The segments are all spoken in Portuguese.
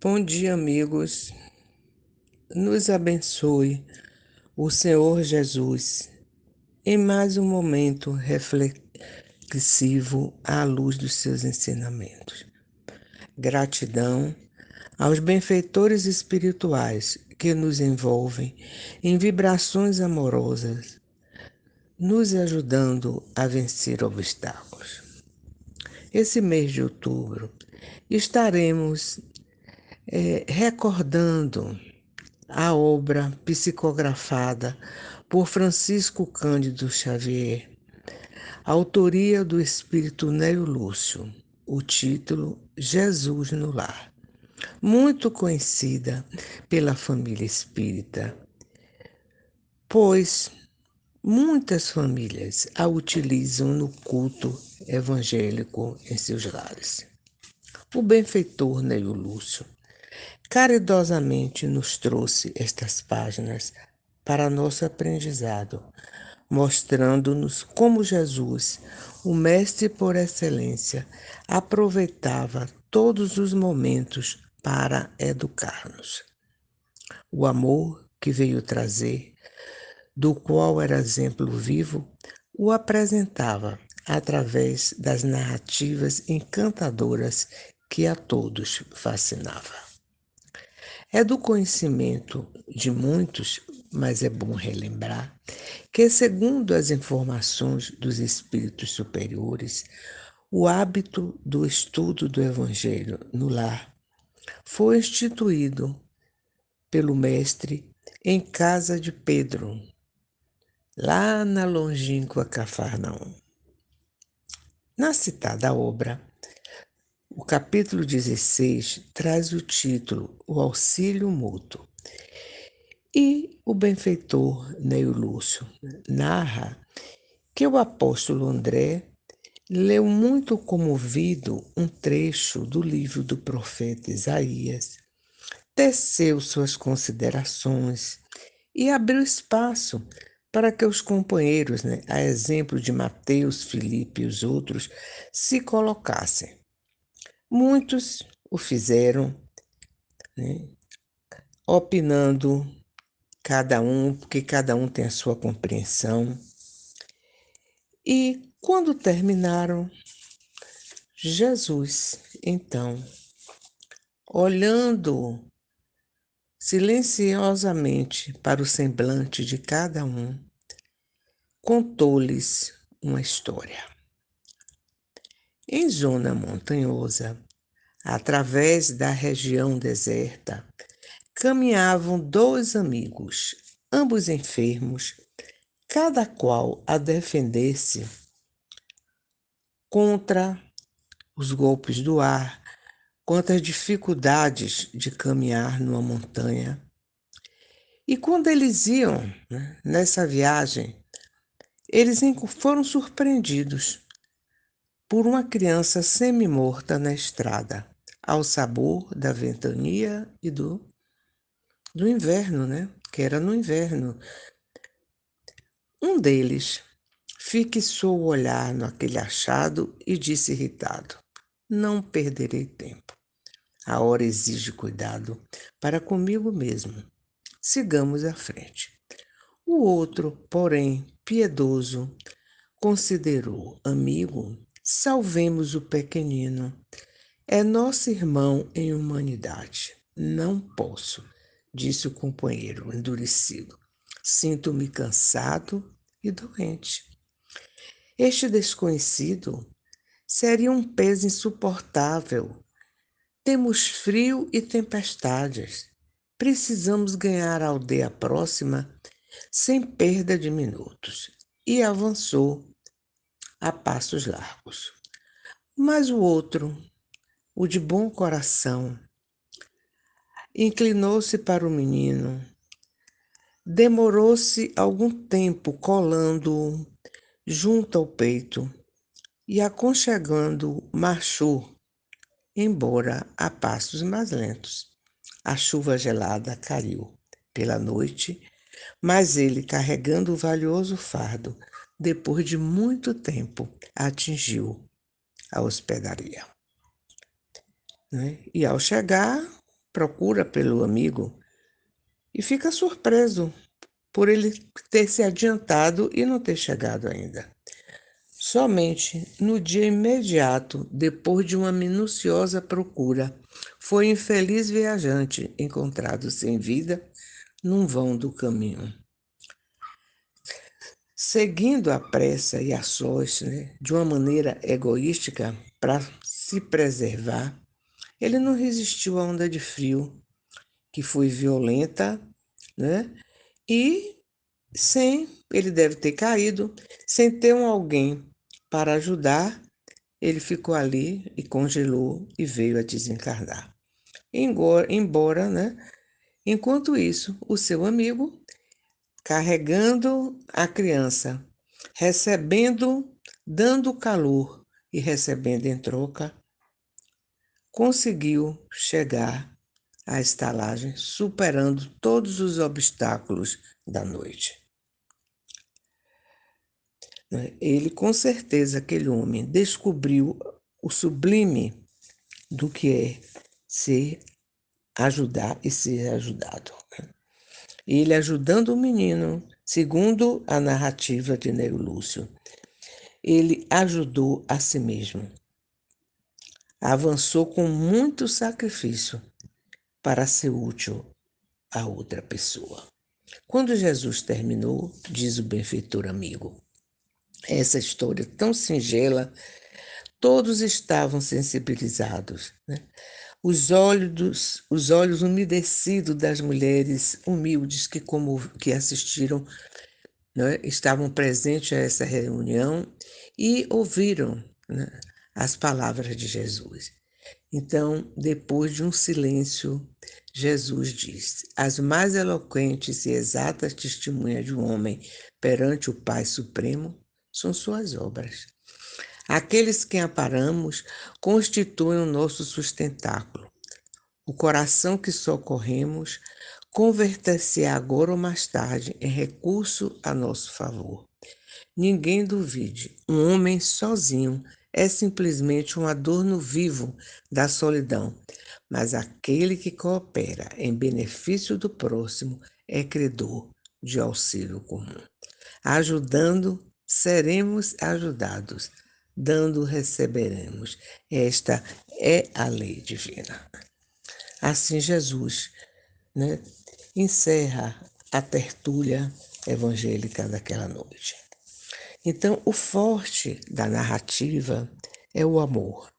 Bom dia, amigos. Nos abençoe o Senhor Jesus em mais um momento reflexivo à luz dos seus ensinamentos. Gratidão aos benfeitores espirituais que nos envolvem em vibrações amorosas, nos ajudando a vencer obstáculos. Esse mês de outubro estaremos recordando a obra psicografada por Francisco Cândido Xavier, autoria do espírito Nélio Lúcio, o título Jesus no Lar, muito conhecida pela família espírita, pois muitas famílias a utilizam no culto evangélico em seus lares. O benfeitor Nélio Lúcio caridosamente nos trouxe estas páginas para nosso aprendizado, mostrando-nos como Jesus, o Mestre por excelência, aproveitava todos os momentos para educar-nos. O amor que veio trazer, do qual era exemplo vivo, o apresentava através das narrativas encantadoras que a todos fascinava. É do conhecimento de muitos, mas é bom relembrar, que, segundo as informações dos espíritos superiores, o hábito do estudo do Evangelho no lar foi instituído pelo Mestre em casa de Pedro, lá na longínqua Cafarnaum. Na citada obra, o capítulo 16 traz o título O Auxílio Mútuo. E o benfeitor Nélio Lúcio narra que o apóstolo André leu muito comovido um trecho do livro do profeta Isaías, teceu suas considerações e abriu espaço para que os companheiros, a exemplo de Mateus, Filipe e os outros, se colocassem. Muitos o fizeram, né, opinando cada um, porque cada um tem a sua compreensão. E quando terminaram, Jesus, então, olhando silenciosamente para o semblante de cada um, contou-lhes uma história. Em zona montanhosa, através da região deserta, caminhavam dois amigos, ambos enfermos, cada qual a defender-se contra os golpes do ar, contra as dificuldades de caminhar numa montanha. E quando eles iam, nessa viagem, eles foram surpreendidos por uma criança semi-morta na estrada, ao sabor da ventania e do inverno, que era no inverno. Um deles fixou o olhar naquele achado e disse irritado: Não perderei tempo. A hora exige cuidado para comigo mesmo. Sigamos à frente. O outro, porém, piedoso, considerou: Amigo, salvemos o pequenino. É nosso irmão em humanidade. Não posso, disse o companheiro, endurecido. Sinto-me cansado e doente. Este desconhecido seria um peso insuportável. Temos frio e tempestades. Precisamos ganhar a aldeia próxima sem perda de minutos. E avançou a passos largos. Mas o outro, o de bom coração, inclinou-se para o menino. Demorou-se algum tempo colando-o junto ao peito e aconchegando-o marchou, embora a passos mais lentos. A chuva gelada caiu pela noite, mas ele, carregando o valioso fardo, depois de muito tempo, atingiu a hospedaria. E ao chegar, procura pelo amigo e fica surpreso por ele ter se adiantado e não ter chegado ainda. Somente no dia imediato, depois de uma minuciosa procura, foi o infeliz viajante encontrado sem vida num vão do caminho. Seguindo a pressa e a sós, de uma maneira egoística para se preservar, ele não resistiu à onda de frio, que foi violenta, né? E ele deve ter caído, sem ter alguém para ajudar, ele ficou ali e congelou e veio a desencarnar. Embora, né? Enquanto isso, o seu amigo, carregando a criança, recebendo, dando calor e recebendo em troca, conseguiu chegar à estalagem, superando todos os obstáculos da noite. Ele, com certeza, aquele homem, descobriu o sublime do que é ajudar e ser ajudado. Ele ajudando o menino, segundo a narrativa de Neo Lúcio, ele ajudou a si mesmo. Avançou com muito sacrifício para ser útil a outra pessoa. Quando Jesus terminou, diz o benfeitor amigo, essa história tão singela, todos estavam sensibilizados, né? Os olhos umedecidos das mulheres humildes que assistiram, né, estavam presentes a essa reunião e ouviram, né, as palavras de Jesus. Então, depois de um silêncio, Jesus diz: as mais eloquentes e exatas testemunhas de um homem perante o Pai Supremo são suas obras. Aqueles que amparamos constituem o nosso sustentáculo. O coração que socorremos converter-se agora ou mais tarde em recurso a nosso favor. Ninguém duvide, um homem sozinho é simplesmente um adorno vivo da solidão, mas aquele que coopera em benefício do próximo é credor de auxílio comum. Ajudando, seremos ajudados. Dando, receberemos. Esta é a lei divina. Assim, Jesus, né, encerra a tertúlia evangélica daquela noite. Então, o forte da narrativa é o amor.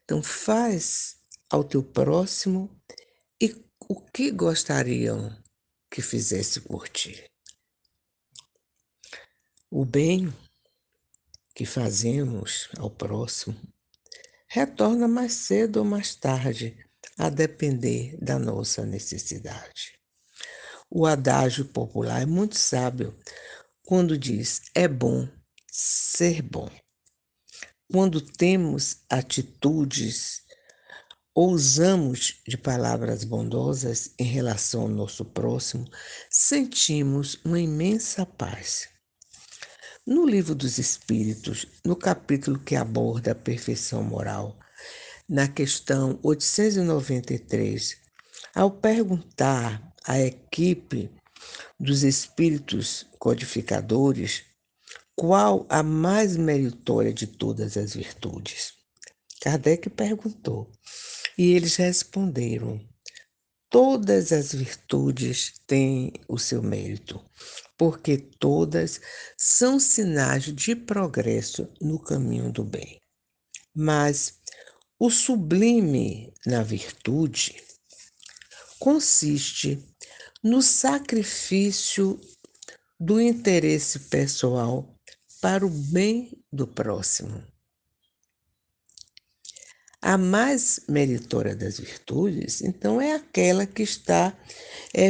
Então, faz ao teu próximo e o que gostariam que fizesse por ti. O bem que fazemos ao próximo retorna mais cedo ou mais tarde, a depender da nossa necessidade. O adágio popular é muito sábio quando diz: é bom ser bom. Quando temos atitudes ou usamos de palavras bondosas em relação ao nosso próximo, sentimos uma imensa paz. No Livro dos Espíritos, no capítulo que aborda a perfeição moral, na questão 893, ao perguntar à equipe dos espíritos codificadores qual a mais meritória de todas as virtudes, Kardec perguntou e eles responderam: todas as virtudes têm o seu mérito, porque todas são sinais de progresso no caminho do bem. Mas o sublime na virtude consiste no sacrifício do interesse pessoal para o bem do próximo. A mais meritória das virtudes, então, é aquela que está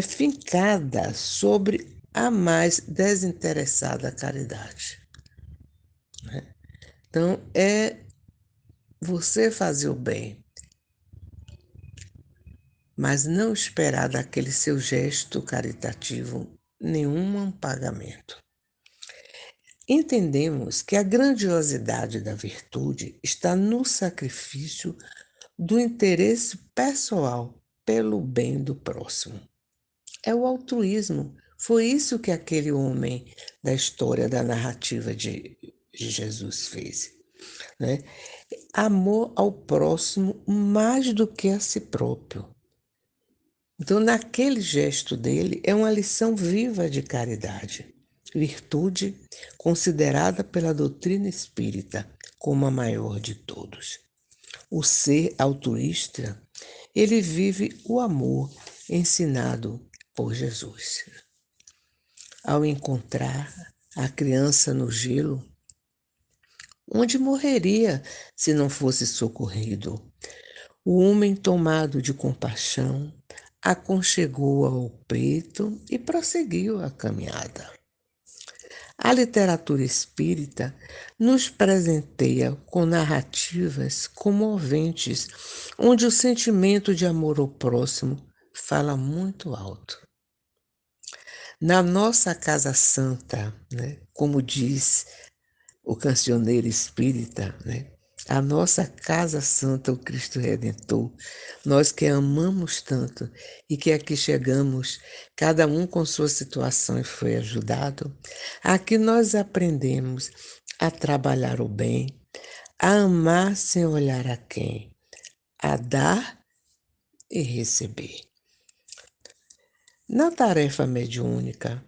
fincada sobre a mais desinteressada caridade. Né? Então, é você fazer o bem, mas não esperar daquele seu gesto caritativo nenhum pagamento. Entendemos que a grandiosidade da virtude está no sacrifício do interesse pessoal pelo bem do próximo. É o altruísmo. Foi isso que aquele homem da história, da narrativa de Jesus fez, né? Amor ao próximo mais do que a si próprio. Então, naquele gesto dele, é uma lição viva de caridade, virtude considerada pela doutrina espírita como a maior de todos. O ser altruísta, ele vive o amor ensinado por Jesus. Ao encontrar a criança no gelo, onde morreria se não fosse socorrido, o homem, tomado de compaixão, aconchegou-a ao peito e prosseguiu a caminhada. A literatura espírita nos presenteia com narrativas comoventes, onde o sentimento de amor ao próximo fala muito alto. Na nossa casa santa, né, como diz o cancioneiro espírita, né, a nossa casa santa, o Cristo Redentor, nós que amamos tanto e que aqui chegamos, cada um com sua situação e foi ajudado, aqui nós aprendemos a trabalhar o bem, a amar sem olhar a quem, a dar e receber. Na tarefa mediúnica,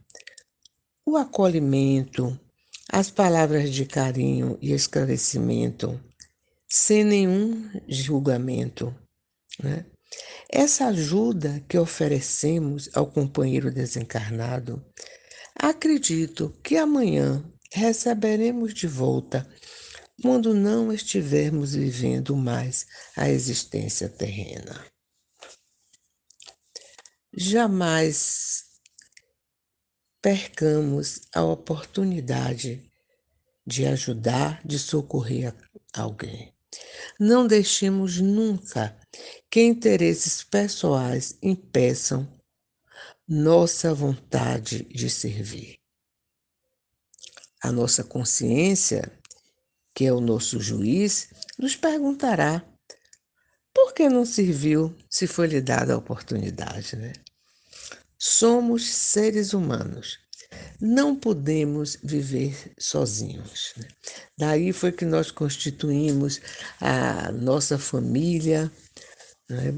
o acolhimento, as palavras de carinho e esclarecimento, sem nenhum julgamento, né? Essa ajuda que oferecemos ao companheiro desencarnado, acredito que amanhã receberemos de volta quando não estivermos vivendo mais a existência terrena. Jamais percamos a oportunidade de ajudar, de socorrer alguém. Não deixemos nunca que interesses pessoais impeçam nossa vontade de servir. A nossa consciência, que é o nosso juiz, nos perguntará por que não serviu se foi lhe dada a oportunidade, né? Somos seres humanos. Não podemos viver sozinhos, né? Daí foi que nós constituímos a nossa família, né?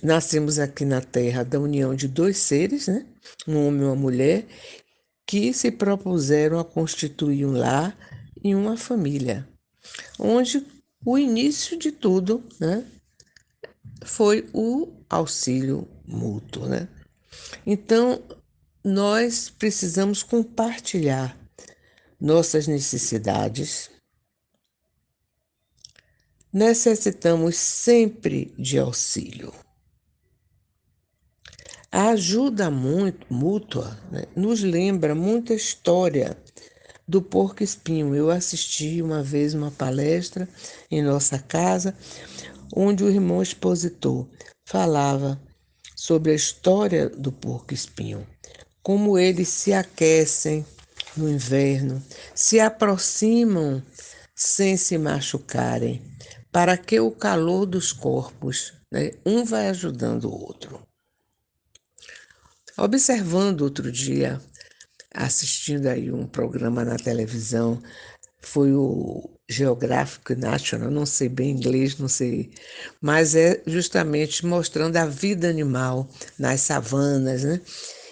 Nascemos aqui na Terra da união de dois seres, né? Um homem e uma mulher, que se propuseram a constituir um lar e uma família, onde o início de tudo, né, foi o auxílio mútuo, né? Então, nós precisamos compartilhar nossas necessidades. Necessitamos sempre de auxílio. A ajuda mútua, né, nos lembra muita história do porco-espinho. Eu assisti uma vez uma palestra em nossa casa, onde o irmão expositor falava sobre a história do porco-espinho, como eles se aquecem no inverno, se aproximam sem se machucarem, para que o calor dos corpos, né, um vai ajudando o outro. Observando outro dia, assistindo aí um programa na televisão, foi o Geographic National, não sei bem inglês, não sei, mas é justamente mostrando a vida animal nas savanas, né?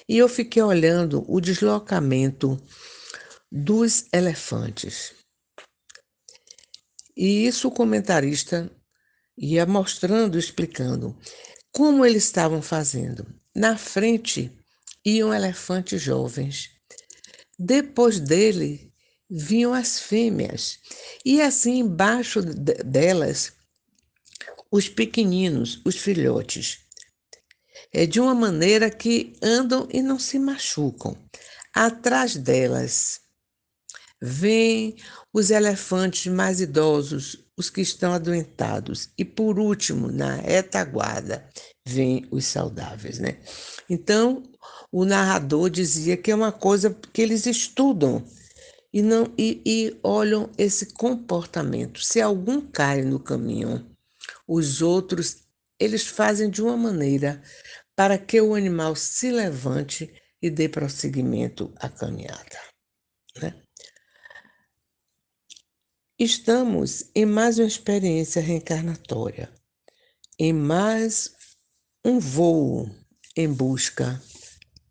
E eu fiquei olhando o deslocamento dos elefantes. E isso o comentarista ia mostrando, explicando como eles estavam fazendo. Na frente iam elefantes jovens. Depois dele vinham as fêmeas. E assim embaixo delas os pequeninos, os filhotes. É de uma maneira que andam e não se machucam. Atrás delas vêm os elefantes mais idosos, os que estão adoentados. E por último, na retaguarda, vêm os saudáveis, né? Então, o narrador dizia que é uma coisa que eles estudam e olham esse comportamento. Se algum cai no caminho, Os outros, eles fazem de uma maneira para que o animal se levante e dê prosseguimento à caminhada, né? Estamos em mais uma experiência reencarnatória, em mais um voo em busca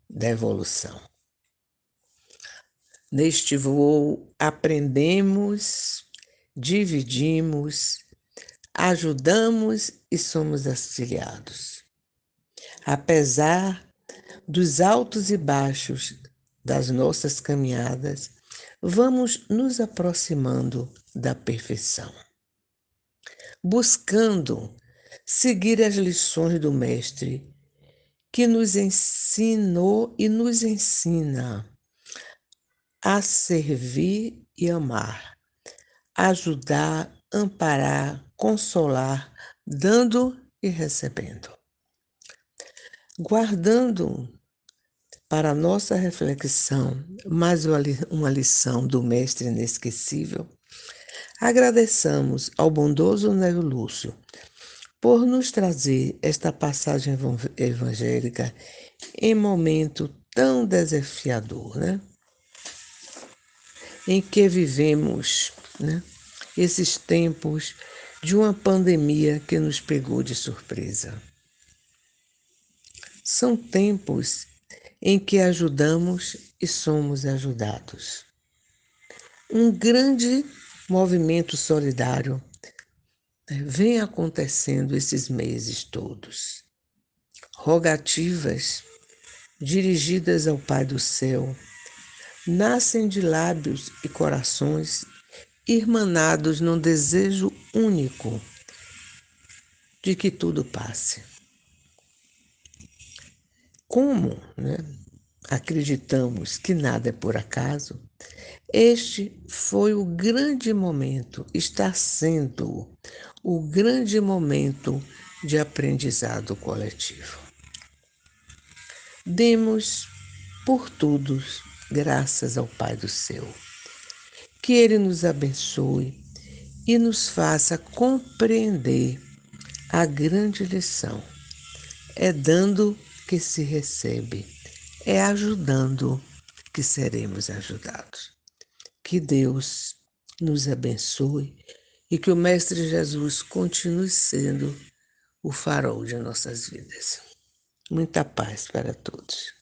da evolução. Neste voo, aprendemos, dividimos, ajudamos e somos auxiliados. Apesar dos altos e baixos das nossas caminhadas, vamos nos aproximando da perfeição, buscando seguir as lições do Mestre, que nos ensinou e nos ensina a servir e amar, ajudar, amparar, consolar, dando e recebendo. Guardando para nossa reflexão mais uma lição do Mestre inesquecível, agradeçamos ao bondoso Nélio Lúcio por nos trazer esta passagem evangélica em momento tão desafiador, né? Em que vivemos, né? Esses tempos de uma pandemia que nos pegou de surpresa. São tempos em que ajudamos e somos ajudados. Um grande movimento solidário, né, vem acontecendo esses meses todos. Rogativas dirigidas ao Pai do Céu nascem de lábios e corações irmanados num desejo único de que tudo passe. Como, né, acreditamos que nada é por acaso, este foi o grande momento, está sendo o grande momento de aprendizado coletivo. Demos por tudo graças ao Pai do Céu. Que Ele nos abençoe e nos faça compreender a grande lição. É dando que se recebe, é ajudando que seremos ajudados. Que Deus nos abençoe e que o Mestre Jesus continue sendo o farol de nossas vidas. Muita paz para todos.